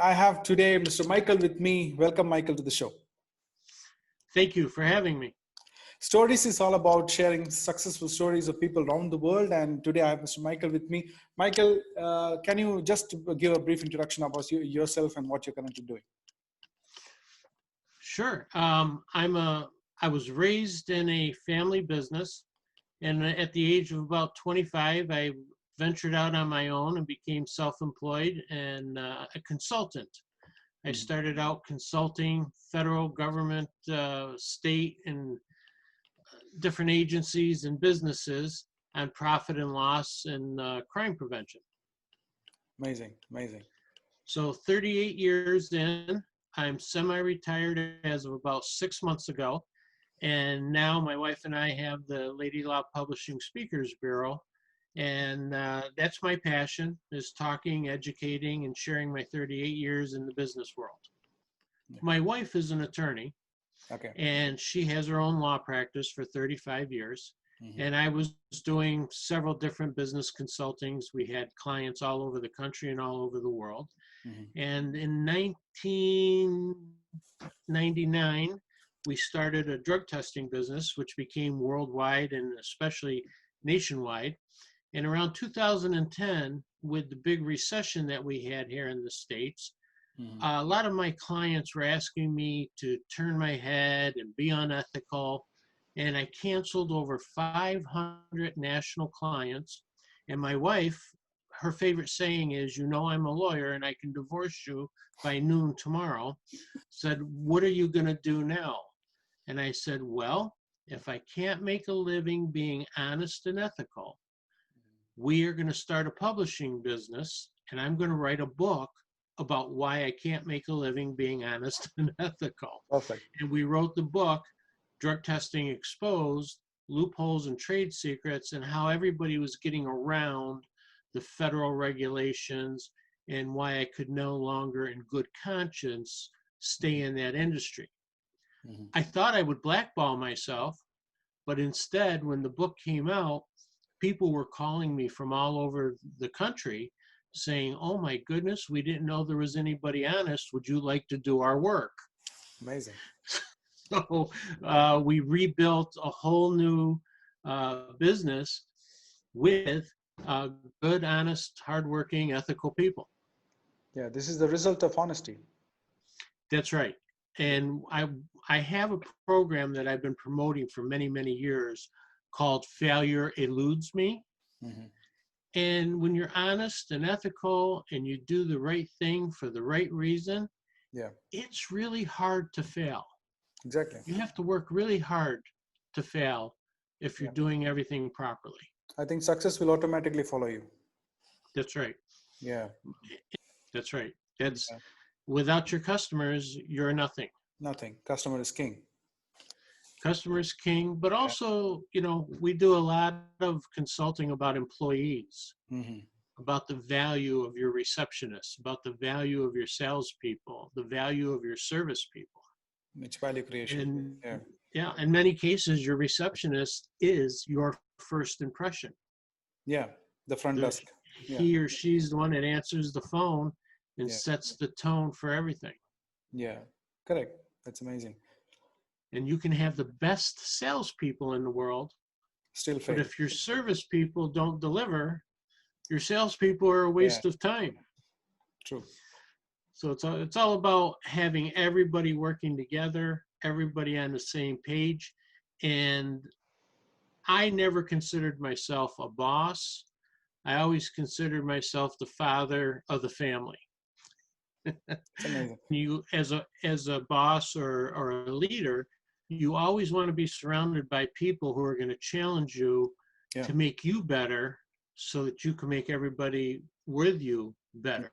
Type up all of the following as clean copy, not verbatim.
I have today Mr. Michael with me. Welcome, Michael, to the show. Thank you for having me. Stories is all about sharing successful stories of people around the world. And today I have Mr. Michael with me. Michael, can you just give a brief introduction about yourself and what you're currently doing? Sure. I was raised in a family business, and at the age of about 25, I ventured out on my own and became self-employed and a consultant. I started out consulting federal government, state, and different agencies and businesses on profit and loss and crime prevention. Amazing, amazing. So 38 years in, I'm semi-retired as of about 6 months ago. And now my wife and I have the Lady Law Publishing Speakers Bureau. And that's my passion, is talking, educating, and sharing my 38 years in the business world. Yeah. My wife is an attorney. Okay. And she has her own law practice for 35 years. Mm-hmm. And I was doing several different business consultings. We had clients all over the country and all over the world. Mm-hmm. And in 1999, we started a drug testing business, which became worldwide and especially nationwide. And around 2010, with the big recession that we had here in the States, a lot of my clients were asking me to turn my head and be unethical, and I canceled over 500 national clients. And my wife, her favorite saying is, "You know I'm a lawyer and I can divorce you by noon tomorrow," said, "What are you going to do now?" And I said, "Well, if I can't make a living being honest and ethical, we are going to start a publishing business, and I'm going to write a book about why I can't make a living being honest and ethical." Perfect. And we wrote the book, Drug Testing Exposed, Loopholes and Trade Secrets, and how everybody was getting around the federal regulations and why I could no longer, in good conscience, stay in that industry. Mm-hmm. I thought I would blackball myself, but instead, when the book came out, people were calling me from all over the country saying, "Oh my goodness, we didn't know there was anybody honest. Would you like to do our work?" Amazing. So we rebuilt a whole new business with good, honest, hardworking, ethical people. Yeah, this is the result of honesty. That's right. And I have a program that I've been promoting for many, many years called Failure Eludes Me. Mm-hmm. And when you're honest and ethical and you do the right thing for the right reason, yeah, it's really hard to fail. Exactly. You have to work really hard to fail if you're doing everything properly. I think success will automatically follow you. That's right. Yeah. That's right. That's without your customers, you're nothing. Nothing. Customer is king. Customer is king, but also, you know, we do a lot of consulting about employees, about the value of your receptionists, about the value of your salespeople, the value of your service people. It's value creation. And, yeah, in many cases, your receptionist is your first impression. Yeah, the front desk. He or she's the one that answers the phone and sets the tone for everything. Yeah, correct. That's amazing. And you can have the best salespeople in the world, still fail. But if your service people don't deliver, your salespeople are a waste of time. True. So it's all about having everybody working together, everybody on the same page. And I never considered myself a boss. I always considered myself the father of the family. You, as a boss or a leader, you always want to be surrounded by people who are going to challenge you to make you better, so that you can make everybody with you better.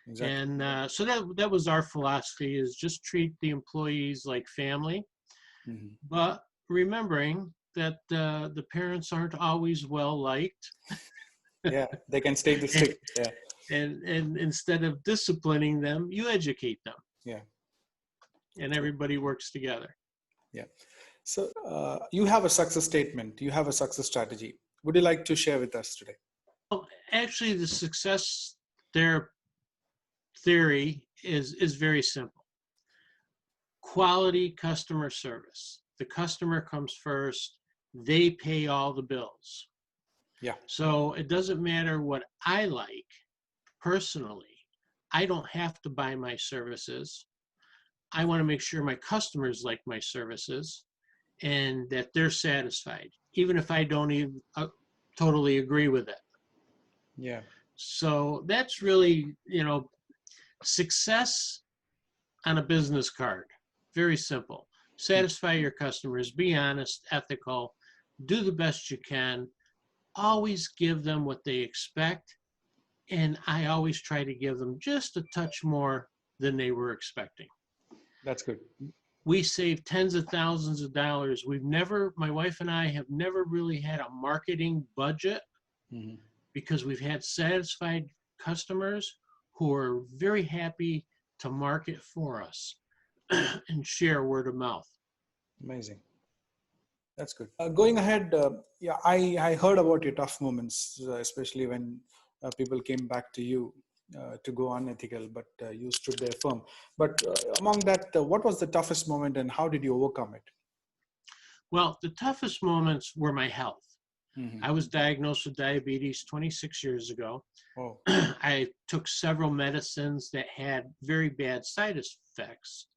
Exactly. And so that was our philosophy, is just treat the employees like family, but remembering that the parents aren't always well liked. Yeah, they can stay the stick. Yeah. And instead of disciplining them, you educate them. Yeah. And everybody works together. Yeah. So you have a success statement. You have a success strategy. Would you like to share with us today? Well, actually, the success, there are theory is very simple. Quality customer service. The customer comes first. They pay all the bills. Yeah. So it doesn't matter what I like personally. I don't have to buy my services. I want to make sure my customers like my services and that they're satisfied, even if I don't even totally agree with it. Yeah. So that's really, success on a business card. Very simple. Satisfy your customers, be honest, ethical, do the best you can, always give them what they expect. And I always try to give them just a touch more than they were expecting. That's good. We save tens of thousands of dollars. My wife and I have never really had a marketing budget because we've had satisfied customers who are very happy to market for us and share word of mouth. Amazing. That's good. Going ahead, yeah, I heard about your tough moments, especially when people came back to you to go unethical, but you stood there firm. But among that, what was the toughest moment and how did you overcome it? Well, the toughest moments were my health. I was diagnosed with diabetes 26 years ago. Oh. I took several medicines that had very bad side effects.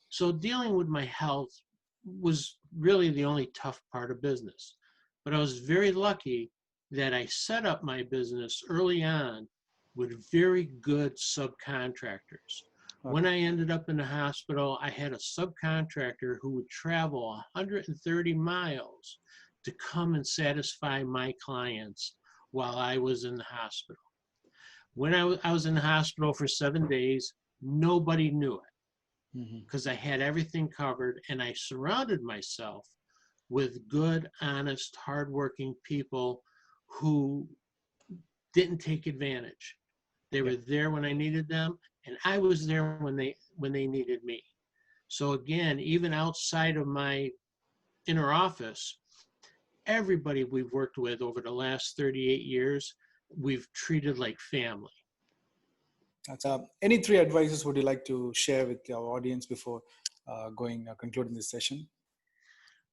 So dealing with my health was really the only tough part of business. But I was very lucky that I set up my business early on with very good subcontractors. Okay. When I ended up in the hospital, I had a subcontractor who would travel 130 miles to come and satisfy my clients while I was in the hospital. When I was in the hospital for 7 days, nobody knew it because I had everything covered and I surrounded myself with good, honest, hardworking people who didn't take advantage. They were there when I needed them, and I was there when they needed me. So again, even outside of my inner office, everybody we've worked with over the last 38 years, we've treated like family. That's, any three advices would you like to share with our audience before concluding this session?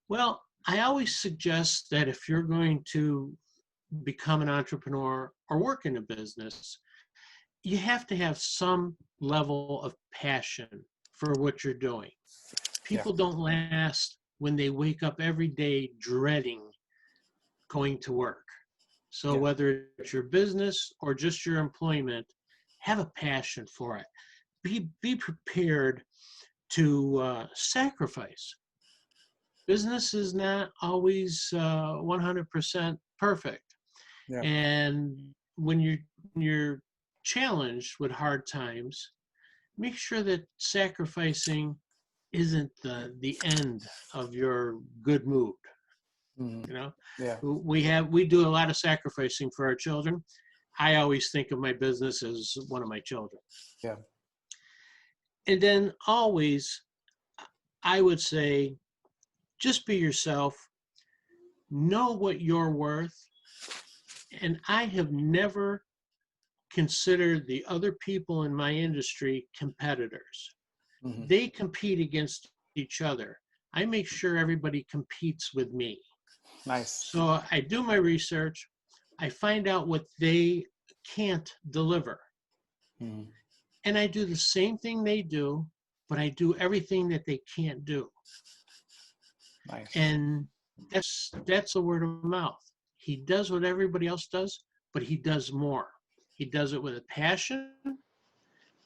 Well, I always suggest that if you're going to become an entrepreneur or work in a business, you have to have some level of passion for what you're doing. People don't last when they wake up every day dreading going to work. So whether it's your business or just your employment, have a passion for it. Be prepared to sacrifice. Business is not always 100% perfect. And when you're challenged with hard times, make sure that sacrificing isn't the end of your good mood. We do a lot of sacrificing for our children. I always think of my business as one of my children. And then always, I would say, just be yourself, know what you're worth. And I have never considered the other people in my industry competitors. They compete against each other. I make sure everybody competes with me. Nice. So I do my research. I find out what they can't deliver. And I do the same thing they do, but I do everything that they can't do. Nice. And that's a word of mouth. He does what everybody else does, but he does more. He does it with a passion.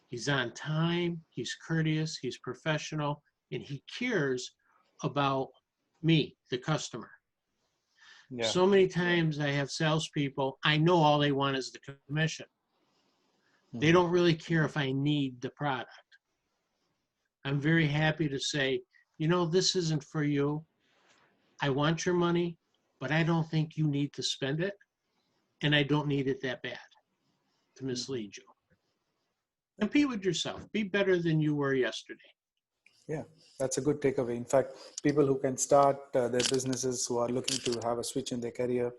He's on time. He's courteous. He's professional. And he cares about me, the customer. So many times I have salespeople, I know all they want is the commission. They don't really care if I need the product. I'm very happy to say, this isn't for you. I want your money, but I don't think you need to spend it. And I don't need it that bad to mislead you. Compete with yourself. Be better than you were yesterday. Yeah, that's a good takeaway. In fact, people who can start their businesses, who are looking to have a switch in their career,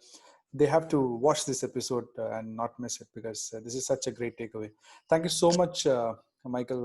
they have to watch this episode and not miss it, because this is such a great takeaway. Thank you so much, Michael,